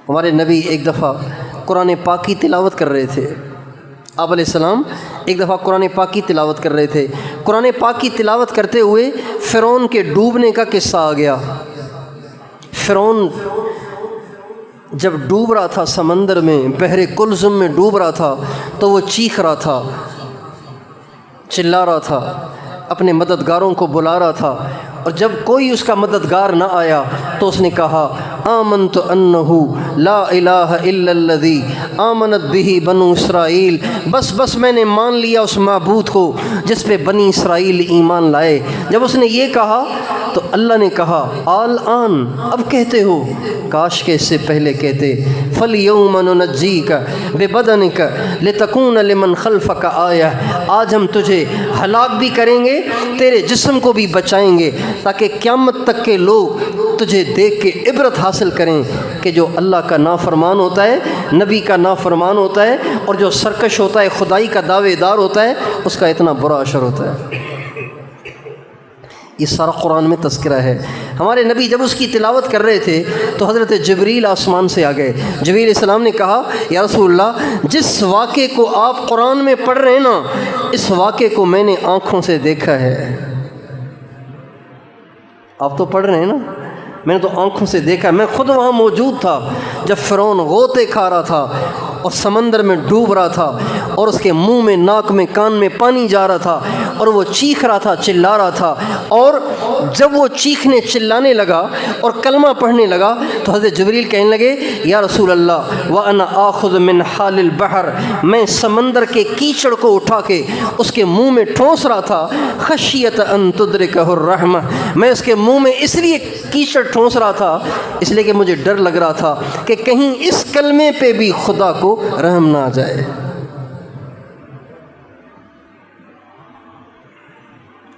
ہمارے نبی ایک دفعہ قرآن پاک کی تلاوت کر رہے تھے۔ آپ علیہ السلام ایک دفعہ قرآن پاک کی تلاوت کر رہے تھے۔ قرآن پاک کی تلاوت کرتے ہوئے فرعون کے ڈوبنے کا قصہ آ گیا۔ فرعون جب ڈوب رہا تھا سمندر میں، بحر کلثم میں ڈوب رہا تھا، تو وہ چیخ رہا تھا، چلا رہا تھا، اپنے مددگاروں کو بلا رہا تھا، اور جب کوئی اس کا مددگار نہ آیا تو اس نے کہا آمنت انہ لا الہ الا الذی آمنت بہ بنو اسرائیل، بس میں نے مان لیا اس معبود کو جس پہ بنی اسرائیل ایمان لائے۔ جب اس نے یہ کہا تو اللہ نے کہا الآن، اب کہتے ہو، کاش کہ اس سے پہلے کہتے فَالْيَوْمَ نُنَجِّيكَ بِبَدَنِكَ لِتَكُونَ لِمَنْ خَلْفَكَ آیَةً، آج ہم تجھے ہلاک بھی کریں گے، تیرے جسم کو بھی بچائیں گے، تاکہ قیامت تک کے لوگ تجھے دیکھ کے عبرت حاصل کریں کہ جو اللہ کا نافرمان ہوتا ہے، نبی کا نافرمان ہوتا ہے، اور جو سرکش ہوتا ہے، خدائی کا دعوے دار ہوتا ہے، اس کا اتنا برا اثر ہوتا ہے۔ یہ سارا قرآن میں تذکرہ ہے۔ ہمارے نبی جب اس کی تلاوت کر رہے تھے تو حضرت جبریل آسمان سے آ گئے۔ جبریل علیہ السلام نے کہا یا رسول اللہ، جس واقعے کو آپ قرآن میں پڑھ رہے ہیں نا، اس واقعے کو میں نے آنکھوں سے دیکھا ہے۔ آپ تو پڑھ رہے ہیں نا، میں نے تو آنکھوں سے دیکھا، میں خود وہاں موجود تھا جب فرعون غوطے کھا رہا تھا اور سمندر میں ڈوب رہا تھا، اور اس کے منہ میں، ناک میں، کان میں پانی جا رہا تھا، اور وہ چیخ رہا تھا، چلا رہا تھا، اور جب وہ چیخنے چلانے لگا اور کلمہ پڑھنے لگا تو حضرت جبریل کہنے لگے یا رسول اللہ وَأَنَا آخُذُ مِنْ حَالِ الْبَحْرِ، میں سمندر کے کیچڑ کو اٹھا کے اس کے منہ میں ٹھونس رہا تھا، خشیۃ ان تدرکہ الرحمہ، میں اس کے منہ میں اس لیے کیچڑ ٹھونس رہا تھا اس لیے کہ مجھے ڈر لگ رہا تھا کہ کہیں اس کلمے پہ بھی خدا کو رحم نہ آ جائے۔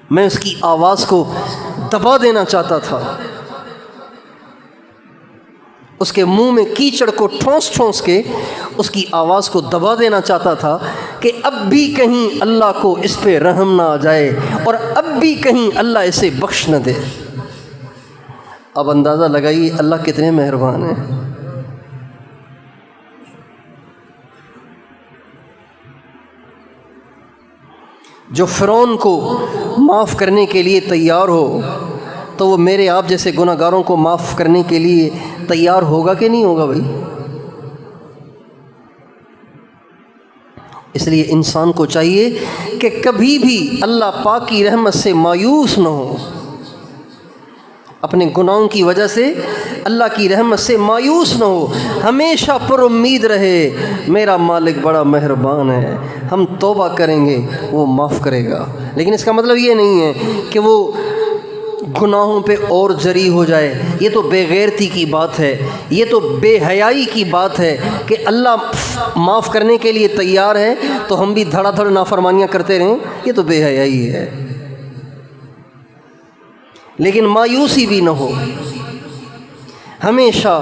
میں اس کی آواز کو دبا دینا چاہتا تھا، اس کے منہ میں کیچڑ کو ٹھونس ٹھونس کے اس کی آواز کو دبا دینا چاہتا تھا کہ اب بھی کہیں اللہ کو اس پہ رحم نہ آ جائے، اور اب بھی کہیں اللہ اسے بخش نہ دے۔ اب اندازہ لگائیے اللہ کتنے مہربان ہیں۔ جو فرعون کو معاف کرنے کے لیے تیار ہو تو وہ میرے آپ جیسے گناہ گاروں کو معاف کرنے کے لیے تیار ہوگا کہ نہیں ہوگا بھائی؟ اس لیے انسان کو چاہیے کہ کبھی بھی اللہ پاک کی رحمت سے مایوس نہ ہو، اپنے گناہوں کی وجہ سے اللہ کی رحمت سے مایوس نہ ہو، ہمیشہ پر امید رہے میرا مالک بڑا مہربان ہے، ہم توبہ کریں گے وہ معاف کرے گا۔ لیکن اس کا مطلب یہ نہیں ہے کہ وہ گناہوں پہ اور جری ہو جائے، یہ تو بے غیرتی کی بات ہے، یہ تو بے حیائی کی بات ہے کہ اللہ معاف کرنے کے لیے تیار ہے تو ہم بھی دھڑا دھڑ نافرمانیاں کرتے رہیں، یہ تو بے حیائی ہے۔ لیکن مایوسی بھی نہ ہو، ہمیشہ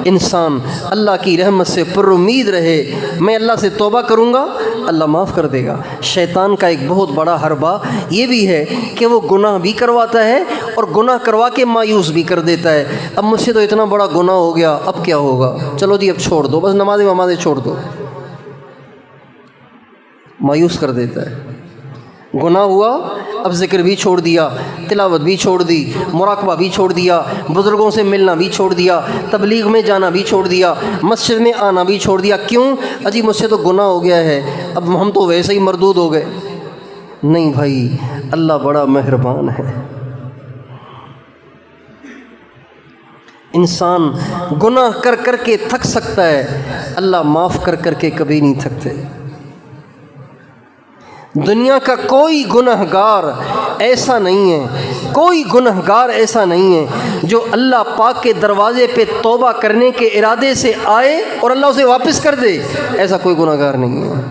انسان اللہ کی رحمت سے پر امید رہے، میں اللہ سے توبہ کروں گا اللہ معاف کر دے گا۔ شیطان کا ایک بہت بڑا حربہ یہ بھی ہے کہ وہ گناہ بھی کرواتا ہے اور گناہ کروا کے مایوس بھی کر دیتا ہے، اب مجھ سے تو اتنا بڑا گناہ ہو گیا، اب کیا ہوگا، چلو جی اب چھوڑ دو، بس نمازیں چھوڑ دو، مایوس کر دیتا ہے۔ گناہ ہوا، اب ذکر بھی چھوڑ دیا، تلاوت بھی چھوڑ دی، مراقبہ بھی چھوڑ دیا، بزرگوں سے ملنا بھی چھوڑ دیا، تبلیغ میں جانا بھی چھوڑ دیا، مسجد میں آنا بھی چھوڑ دیا۔ کیوں؟ اجی مجھ سے تو گناہ ہو گیا ہے، اب ہم تو ویسے ہی مردود ہو گئے۔ نہیں بھائی، اللہ بڑا مہربان ہے۔ انسان گناہ کر کر کے تھک سکتا ہے، اللہ معاف کر کر کے کبھی نہیں تھکتے۔ دنیا کا کوئی گناہ گار ایسا نہیں ہے، کوئی گناہ گار ایسا نہیں ہے جو اللہ پاک کے دروازے پہ توبہ کرنے کے ارادے سے آئے اور اللہ اسے واپس کر دے، ایسا کوئی گناہ گار نہیں ہے۔